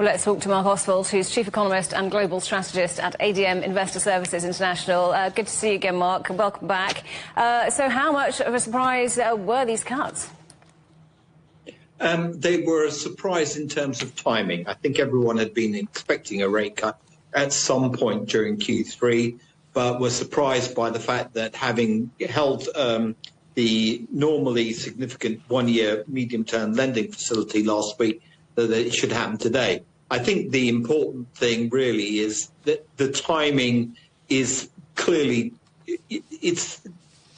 Well, let's talk to Marc Ostwald, who's Chief Economist and Global Strategist at ADM Investor Services International. Good to see you again, Marc. Welcome back. So how much of a surprise were these cuts? They were a surprise in terms of timing. I think everyone had been expecting a rate cut at some point during Q3, but were surprised by the fact that having held the normally significant one-year medium-term lending facility last week, that it should happen today. I think the important thing really is that the timing is clearly, it's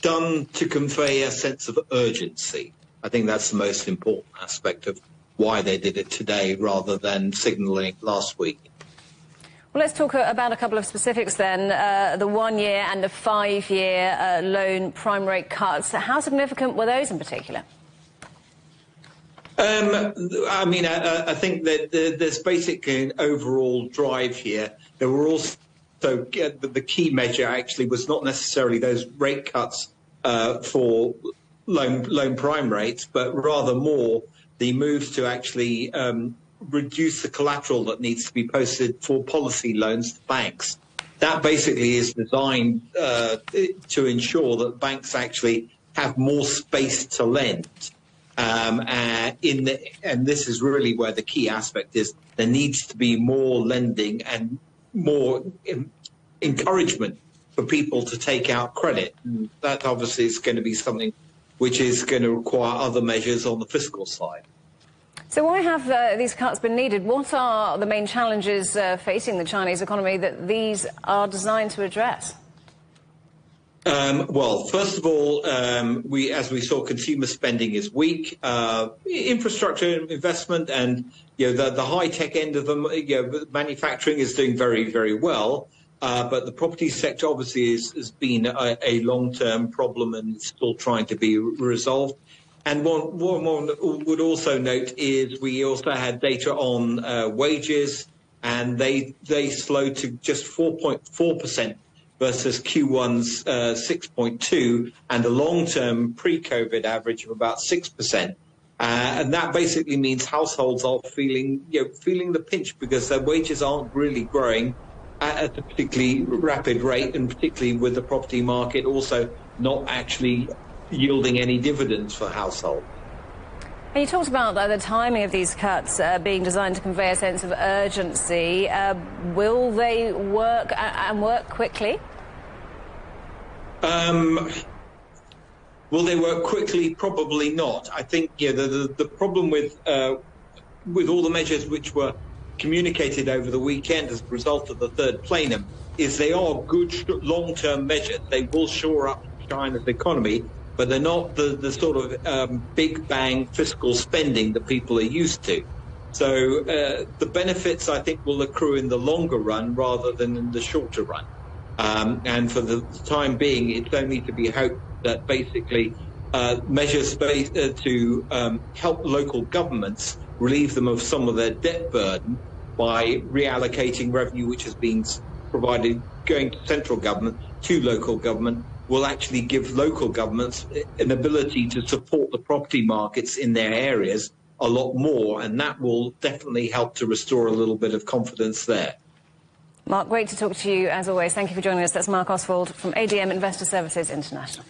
done to convey a sense of urgency. I think that's the most important aspect of why they did it today rather than signalling last week. Well, let's talk about a couple of specifics then. The 1-year and the 5-year loan prime rate cuts. How significant were those in particular? I think that there's basically an overall drive here. There were also, the key measure actually was not necessarily those rate cuts for loan prime rates, but rather more the moves to actually reduce the collateral that needs to be posted for policy loans to banks. That basically is designed to ensure that banks actually have more space to lend. And this is really where the key aspect is. There needs to be more lending and more encouragement for people to take out credit. And that obviously is going to be something which is going to require other measures on the fiscal side. So why have these cuts been needed? What are the main challenges facing the Chinese economy that these are designed to address? Well, first of all, as we saw, consumer spending is weak. Infrastructure investment and the high-tech end of them, manufacturing is doing very, very well. But the property sector obviously has been a long-term problem and it's still trying to be resolved. And one would also note is we also had data on wages, and they slowed to just 4.4%. versus Q1's 6.2 and a long-term pre-COVID average of about 6%. And that basically means households are feeling the pinch because their wages aren't really growing at a particularly rapid rate, and particularly with the property market also not actually yielding any dividends for households. And you talked about the timing of these cuts being designed to convey a sense of urgency. Will they work and work quickly? Will they work quickly? Probably not. I think the problem with all the measures which were communicated over the weekend as a result of the third plenum is they are good long-term measures. They will shore up China's economy, but they're not the sort of big bang fiscal spending that people are used to. So the benefits, I think, will accrue in the longer run rather than in the shorter run. And for the time being, it's only to be hoped that basically measures to help local governments relieve them of some of their debt burden by reallocating revenue which has been provided going to central government to local government will actually give local governments an ability to support the property markets in their areas a lot more, and that will definitely help to restore a little bit of confidence there. Marc, great to talk to you as always. Thank you for joining us. That's Marc Ostwald from ADM Investor Services International.